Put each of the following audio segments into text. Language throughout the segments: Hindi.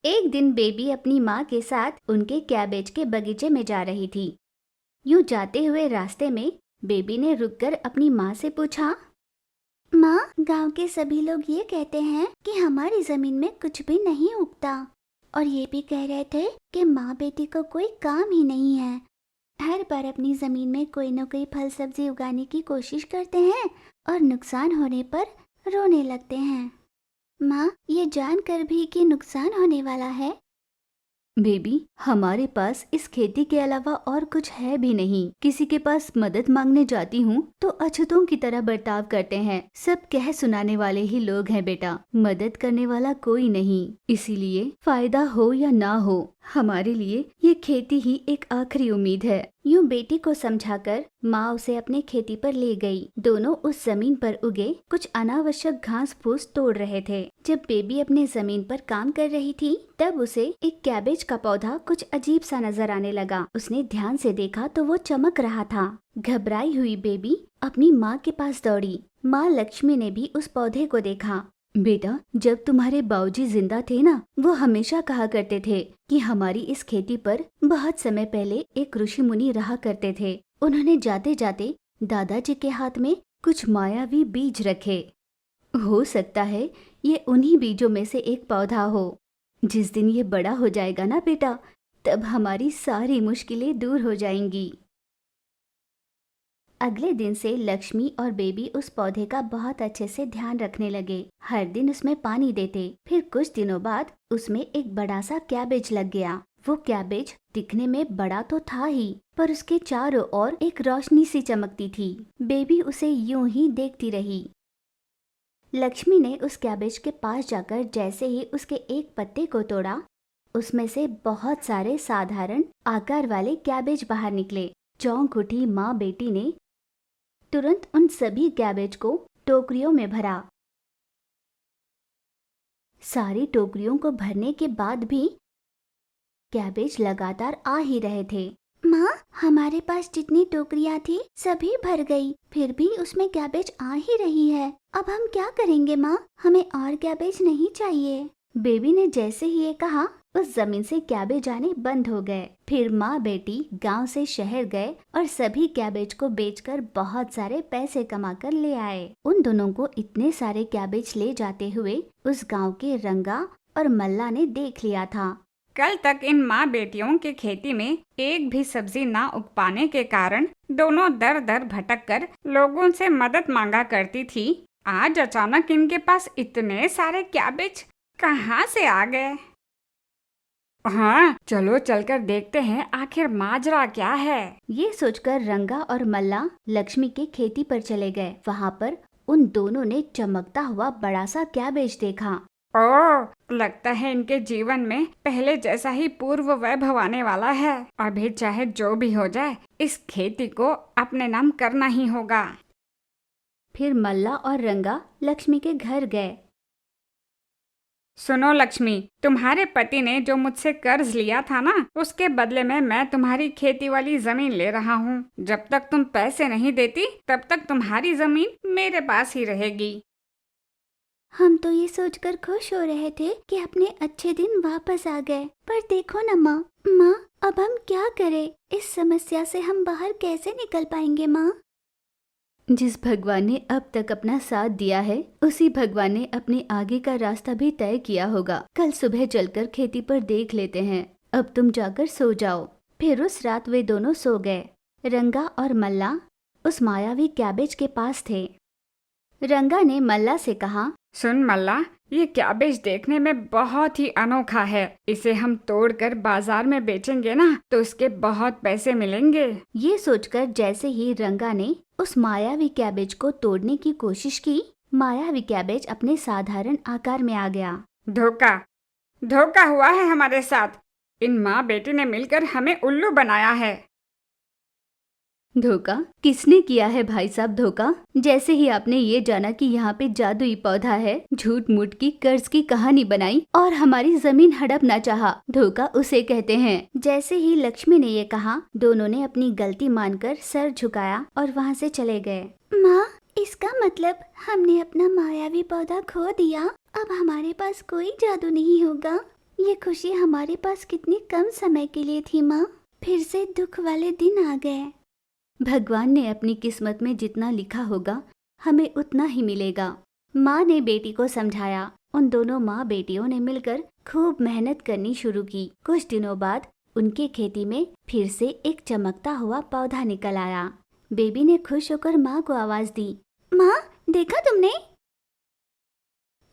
एक दिन बेबी अपनी माँ के साथ उनके कैबेज के बगीचे में जा रही थी। यूं जाते हुए रास्ते में बेबी ने रुककर अपनी माँ से पूछा, माँ, गांव के सभी लोग ये कहते हैं कि हमारी जमीन में कुछ भी नहीं उगता, और ये भी कह रहे थे कि माँ बेटी को कोई काम ही नहीं है। हर बार अपनी जमीन में कोई न कोई फल सब्जी उगाने की कोशिश करते हैं और नुकसान होने पर रोने लगते हैं। माँ, ये जानकर भी कि नुकसान होने वाला है। बेबी, हमारे पास इस खेती के अलावा और कुछ है भी नहीं। किसी के पास मदद मांगने जाती हूँ तो अछूतों की तरह बर्ताव करते हैं। सब कह सुनाने वाले ही लोग हैं बेटा, मदद करने वाला कोई नहीं। इसीलिए फायदा हो या ना हो, हमारे लिए ये खेती ही एक आखिरी उम्मीद है। यूं बेटी को समझाकर माँ उसे अपने खेती पर ले गई। दोनों उस जमीन पर उगे कुछ अनावश्यक घास फूस तोड़ रहे थे। जब बेबी अपने जमीन पर काम कर रही थी तब उसे एक कैबेज का पौधा कुछ अजीब सा नजर आने लगा। उसने ध्यान से देखा तो वो चमक रहा था। घबराई हुई बेबी अपनी माँ के पास दौड़ी। माँ लक्ष्मी ने भी उस पौधे को देखा। बेटा, जब तुम्हारे बाबूजी जिंदा थे ना, वो हमेशा कहा करते थे कि हमारी इस खेती पर बहुत समय पहले एक ऋषि मुनि रहा करते थे। उन्होंने जाते जाते दादाजी के हाथ में कुछ मायावी बीज रखे। हो सकता है ये उन्हीं बीजों में से एक पौधा हो। जिस दिन ये बड़ा हो जाएगा ना बेटा, तब हमारी सारी मुश्किलें दूर हो जाएंगी। अगले दिन से लक्ष्मी और बेबी उस पौधे का बहुत अच्छे से ध्यान रखने लगे। हर दिन उसमें पानी देते। फिर कुछ दिनों बाद उसमें एक बड़ा सा कैबेज लग गया। वो कैबेज दिखने में बड़ा तो था ही, पर उसके चारों ओर एक रोशनी सी चमकती थी। बेबी उसे यूं ही देखती रही। लक्ष्मी ने उस कैबेज के पास जाकर जैसे ही उसके एक पत्ते को तोड़ा, उसमें से बहुत सारे साधारण आकार वाले कैबेज बाहर निकले। चौंक उठी माँ बेटी ने तुरंत उन सभी कैबेज को टोकरियों में भरा। सारी टोकरियों को भरने के बाद भी कैबेज लगातार आ ही रहे थे। माँ, हमारे पास जितनी टोकरियाँ थी सभी भर गई, फिर भी उसमें कैबेज आ ही रही है। अब हम क्या करेंगे माँ? हमें और कैबेज नहीं चाहिए। बेबी ने जैसे ही ये कहा, उस जमीन से कैबेज आने बंद हो गए। फिर माँ बेटी गांव से शहर गए और सभी कैबेज को बेचकर बहुत सारे पैसे कमाकर ले आए। उन दोनों को इतने सारे कैबेज ले जाते हुए उस गांव के रंगा और मल्ला ने देख लिया था। कल तक इन माँ बेटियों की खेती में एक भी सब्जी ना उग पाने के कारण दोनों दर दर भटक कर लोगों से मदद मांगा करती थी। आज अचानक इनके पास इतने सारे कैबेज कहाँ से आ गए? हाँ, चलो चलकर देखते हैं आखिर माजरा क्या है। ये सोचकर रंगा और मल्ला लक्ष्मी के खेती पर चले गए। वहाँ पर उन दोनों ने चमकता हुआ बड़ा सा कैबेज देखा। ओह, लगता है इनके जीवन में पहले जैसा ही पूर्व वैभव आने वाला है। अभी चाहे जो भी हो जाए, इस खेती को अपने नाम करना ही होगा। फिर मल्ला और रंगा लक्ष्मी के घर गए। सुनो लक्ष्मी, तुम्हारे पति ने जो मुझसे कर्ज लिया था ना, उसके बदले में मैं तुम्हारी खेती वाली जमीन ले रहा हूँ। जब तक तुम पैसे नहीं देती तब तक तुम्हारी जमीन मेरे पास ही रहेगी। हम तो ये सोचकर खुश हो रहे थे कि अपने अच्छे दिन वापस आ गए, पर देखो ना माँ, अब हम क्या करें? इस समस्या से हम बाहर कैसे निकल पाएंगे माँ? जिस भगवान ने अब तक अपना साथ दिया है, उसी भगवान ने अपने आगे का रास्ता भी तय किया होगा। कल सुबह चलकर खेती पर देख लेते हैं। अब तुम जाकर सो जाओ। फिर उस रात वे दोनों सो गए। रंगा और मल्ला उस मायावी कैबेज के पास थे। रंगा ने मल्ला से कहा, सुन मल्ला, ये कैबेज देखने में बहुत ही अनोखा है। इसे हम तोड़कर बाजार में बेचेंगे ना तो इसके बहुत पैसे मिलेंगे। ये सोचकर जैसे ही रंगा ने उस मायावी कैबेज को तोड़ने की कोशिश की, मायावी कैबेज अपने साधारण आकार में आ गया। धोखा धोखा हुआ है हमारे साथ। इन माँ बेटी ने मिलकर हमें उल्लू बनाया है। धोखा किसने किया है भाई साहब? धोखा जैसे ही आपने ये जाना कि यहाँ पे जादुई पौधा है, झूठ मूठ की कर्ज की कहानी बनाई और हमारी जमीन हड़पना चाहा, धोखा उसे कहते हैं। जैसे ही लक्ष्मी ने ये कहा, दोनों ने अपनी गलती मानकर सर झुकाया और वहाँ से चले गए। माँ, इसका मतलब हमने अपना मायावी पौधा खो दिया। अब हमारे पास कोई जादू नहीं होगा। ये खुशी हमारे पास कितनी कम समय के लिए थी माँ। फिर से दुख वाले दिन आ गए। भगवान ने अपनी किस्मत में जितना लिखा होगा हमें उतना ही मिलेगा। माँ ने बेटी को समझाया। उन दोनों माँ बेटियों ने मिलकर खूब मेहनत करनी शुरू की। कुछ दिनों बाद उनके खेती में फिर से एक चमकता हुआ पौधा निकल आया। बेबी ने खुश होकर माँ को आवाज दी, माँ देखा तुमने?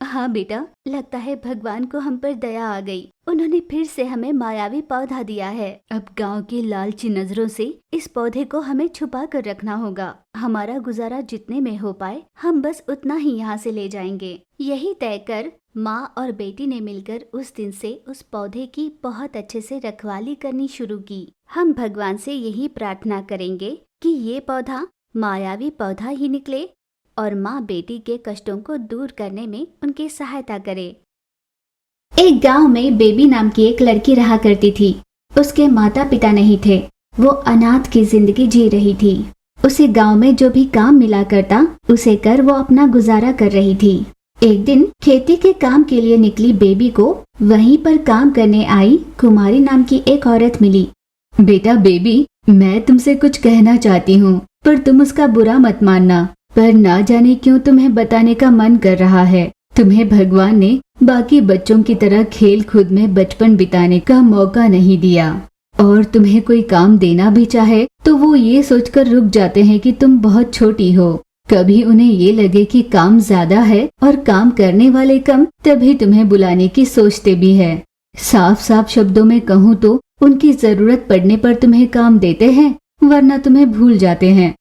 हाँ बेटा, लगता है भगवान को हम पर दया आ गई। उन्होंने फिर से हमें मायावी पौधा दिया है। अब गांव की लालची नजरों से इस पौधे को हमें छुपा कर रखना होगा। हमारा गुजारा जितने में हो पाए हम बस उतना ही यहाँ से ले जाएंगे। यही तय कर माँ और बेटी ने मिलकर उस दिन से उस पौधे की बहुत अच्छे से रखवाली करनी शुरू की। हम भगवान से यही प्रार्थना करेंगे कि ये पौधा मायावी पौधा ही निकले और माँ बेटी के कष्टों को दूर करने में उनकी सहायता करे। एक गांव में बेबी नाम की एक लड़की रहा करती थी। उसके माता पिता नहीं थे। वो अनाथ की जिंदगी जी रही थी। उसे गांव में जो भी काम मिला करता उसे कर वो अपना गुजारा कर रही थी। एक दिन खेती के काम के लिए निकली बेबी को वहीं पर काम करने आई कुमारी नाम की एक औरत मिली। बेटा बेबी, मैं तुमसे कुछ कहना चाहती हूँ, पर तुम उसका बुरा मत मानना। पर ना जाने क्यों तुम्हें बताने का मन कर रहा है। तुम्हें भगवान ने बाकी बच्चों की तरह खेल कूद में बचपन बिताने का मौका नहीं दिया, और तुम्हें कोई काम देना भी चाहे तो वो ये सोचकर रुक जाते हैं कि तुम बहुत छोटी हो। कभी उन्हें ये लगे कि काम ज्यादा है और काम करने वाले कम, तभी तुम्हें बुलाने की सोचते भी है। साफ साफ शब्दों में कहूँ तो उनकी जरूरत पड़ने पर तुम्हें काम देते हैं, वरना तुम्हें भूल जाते हैं।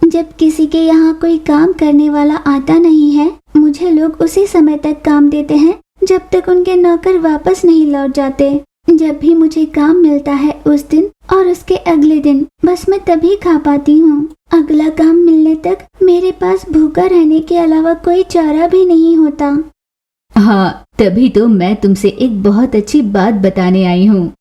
जब किसी के यहाँ कोई काम करने वाला आता नहीं है, मुझे लोग उसी समय तक काम देते हैं जब तक उनके नौकर वापस नहीं लौट जाते। जब भी मुझे काम मिलता है उस दिन और उसके अगले दिन बस मैं तभी खा पाती हूँ। अगला काम मिलने तक मेरे पास भूखा रहने के अलावा कोई चारा भी नहीं होता। हाँ, तभी तो मैं तुमसे एक बहुत अच्छी बात बताने आई हूँ।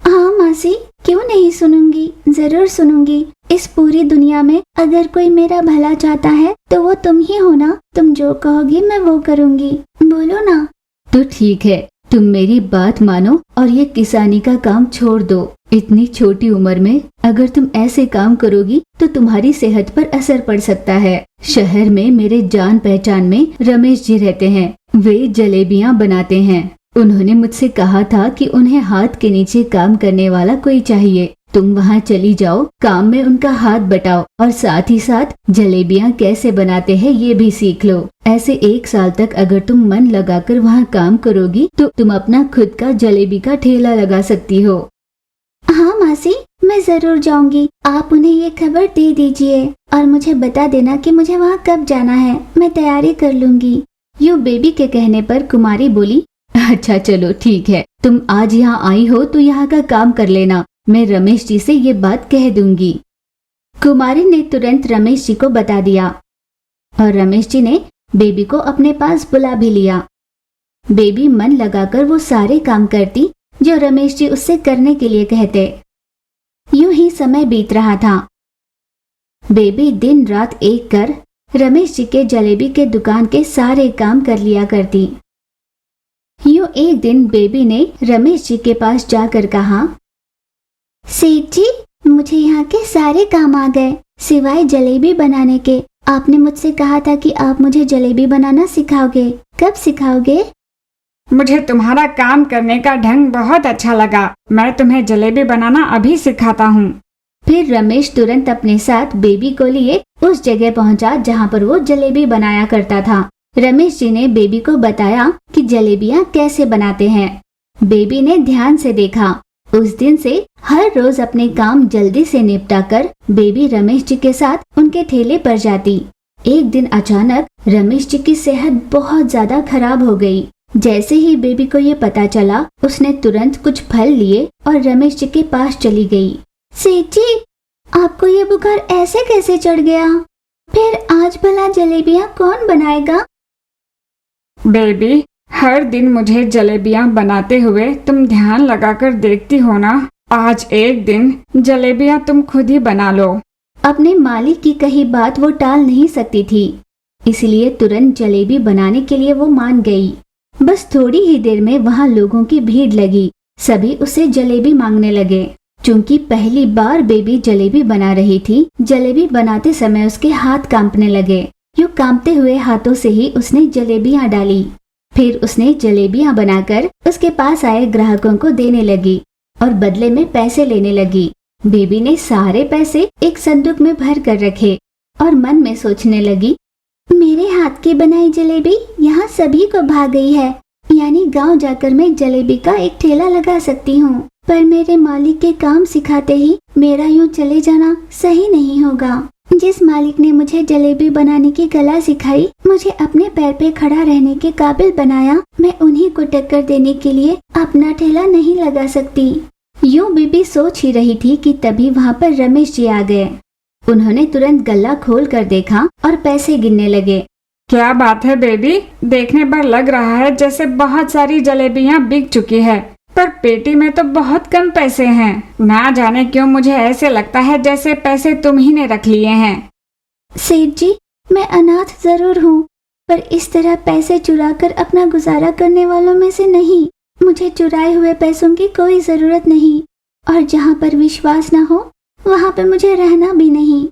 हाँ मासी, क्यों नहीं सुनूंगी, जरूर सुनूंगी। इस पूरी दुनिया में अगर कोई मेरा भला चाहता है तो वो तुम ही हो ना। तुम जो कहोगी मैं वो करूंगी, बोलो ना। तो ठीक है, तुम मेरी बात मानो और ये किसानी का काम छोड़ दो। इतनी छोटी उम्र में अगर तुम ऐसे काम करोगी तो तुम्हारी सेहत पर असर पड़ सकता है। शहर में मेरे जान पहचान में रमेश जी रहते हैं। वे जलेबियाँ बनाते हैं। उन्होंने मुझसे कहा था कि उन्हें हाथ के नीचे काम करने वाला कोई चाहिए। तुम वहाँ चली जाओ, काम में उनका हाथ बटाओ और साथ ही साथ जलेबियाँ कैसे बनाते हैं ये भी सीख लो। ऐसे 1 साल तक अगर तुम मन लगाकर वहाँ काम करोगी तो तुम अपना खुद का जलेबी का ठेला लगा सकती हो। हाँ मासी, मैं जरूर जाऊंगी। आप उन्हें ये खबर दे दीजिए और मुझे बता देना कि मुझे वहाँ कब जाना है। मैं तैयारी कर लूंगी। यूँ बेबी के कहने पर कुमारी बोली, अच्छा चलो ठीक है, तुम आज यहाँ आई हो तो यहाँ का काम कर लेना। मैं रमेश जी से ये बात कह दूंगी। कुमारी ने तुरंत रमेश जी को बता दिया और रमेश जी ने बेबी को अपने पास बुला भी लिया। बेबी मन लगाकर वो सारे काम करती जो रमेश जी उससे करने के लिए कहते। यूं ही समय बीत रहा था। बेबी दिन रात एक कर रमेश जी के जलेबी के दुकान के सारे काम कर लिया करती। यूं एक दिन बेबी ने रमेश जी के पास जाकर कहा, सेठ जी, मुझे यहाँ के सारे काम आ गए सिवाय जलेबी बनाने के। आपने मुझसे कहा था कि आप मुझे जलेबी बनाना सिखाओगे। कब सिखाओगे? मुझे तुम्हारा काम करने का ढंग बहुत अच्छा लगा। मैं तुम्हें जलेबी बनाना अभी सिखाता हूँ। फिर रमेश तुरंत अपने साथ बेबी को लिए उस जगह पहुँचा जहाँ पर वो जलेबी बनाया करता था। रमेश जी ने बेबी को बताया कि जलेबियाँ कैसे बनाते हैं। बेबी ने ध्यान से देखा। उस दिन से हर रोज अपने काम जल्दी से निपटाकर बेबी रमेश जी के साथ उनके ठेले पर जाती। एक दिन अचानक रमेश जी की सेहत बहुत ज्यादा खराब हो गई। जैसे ही बेबी को ये पता चला, उसने तुरंत कुछ फल लिए और रमेश जी के पास चली गई। सेठ जी, आपको ये बुखार ऐसे कैसे चढ़ गया? फिर आज भला जलेबियाँ कौन बनाएगा? बेबी, हर दिन मुझे जलेबियाँ बनाते हुए तुम ध्यान लगाकर देखती हो ना। आज एक दिन जलेबियाँ तुम खुद ही बना लो। अपने मालिक की कही बात वो टाल नहीं सकती थी, इसलिए तुरंत जलेबी बनाने के लिए वो मान गई। बस थोड़ी ही देर में वहाँ लोगों की भीड़ लगी। सभी उससे जलेबी मांगने लगे। चूंकि पहली बार बेबी जलेबी बना रही थी, जलेबी बनाते समय उसके हाथ कांपने लगे। यूं कांपते हुए हाथों से ही उसने जलेबियां डाली। फिर उसने जलेबियां बनाकर उसके पास आए ग्राहकों को देने लगी और बदले में पैसे लेने लगी। बेबी ने सारे पैसे एक संदूक में भर कर रखे और मन में सोचने लगी, मेरे हाथ की बनाई जलेबी यहाँ सभी को भा गई है, यानी गांव जाकर मैं जलेबी का एक ठेला लगा सकती हूँ। पर मेरे मालिक के काम सिखाते ही मेरा यूं चले जाना सही नहीं होगा। जिस मालिक ने मुझे जलेबी बनाने की कला सिखाई, मुझे अपने पैर पे खड़ा रहने के काबिल बनाया, मैं उन्हीं को टक्कर देने के लिए अपना ठेला नहीं लगा सकती। यूं बेबी सोच ही रही थी कि तभी वहाँ पर रमेश जी आ गए। उन्होंने तुरंत गल्ला खोल कर देखा और पैसे गिनने लगे। क्या बात है बेबी, देखने पर लग रहा है जैसे बहुत सारी जलेबियां बिक चुकी है, पर पेटी में तो बहुत कम पैसे हैं। ना जाने क्यों मुझे ऐसे लगता है जैसे पैसे तुम ही ने रख लिए हैं। सेठ जी, मैं अनाथ जरूर हूँ, पर इस तरह पैसे चुराकर अपना गुजारा करने वालों में से नहीं। मुझे चुराए हुए पैसों की कोई जरूरत नहीं, और जहाँ पर विश्वास न हो वहाँ पर मुझे रहना भी नहीं।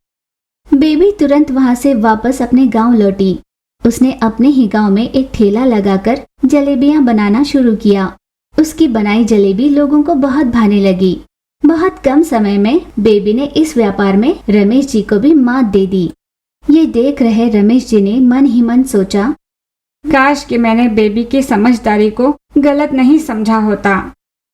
बेबी तुरंत वहाँ से वापस अपने गांव लौटी। उसने अपने ही गांव में एक ठेला लगाकर जलेबियां बनाना शुरू किया। उसकी बनाई जलेबी लोगों को बहुत भाने लगी। बहुत कम समय में बेबी ने इस व्यापार में रमेश जी को भी मात दे दी। ये देख रहे रमेश जी ने मन ही मन सोचा, काश कि मैंने बेबी की समझदारी को गलत नहीं समझा होता।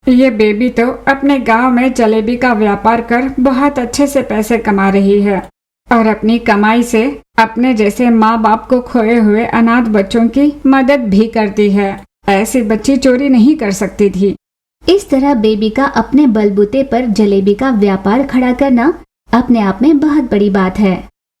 ये बेबी तो अपने गांव में जलेबी का व्यापार कर बहुत अच्छे से पैसे कमा रही है और अपनी कमाई से अपने जैसे माँ बाप को खोए हुए अनाथ बच्चों की मदद भी करती है। ऐसी बच्ची चोरी नहीं कर सकती थी। इस तरह बेबी का अपने बलबूते पर जलेबी का व्यापार खड़ा करना अपने आप में बहुत बड़ी बात है।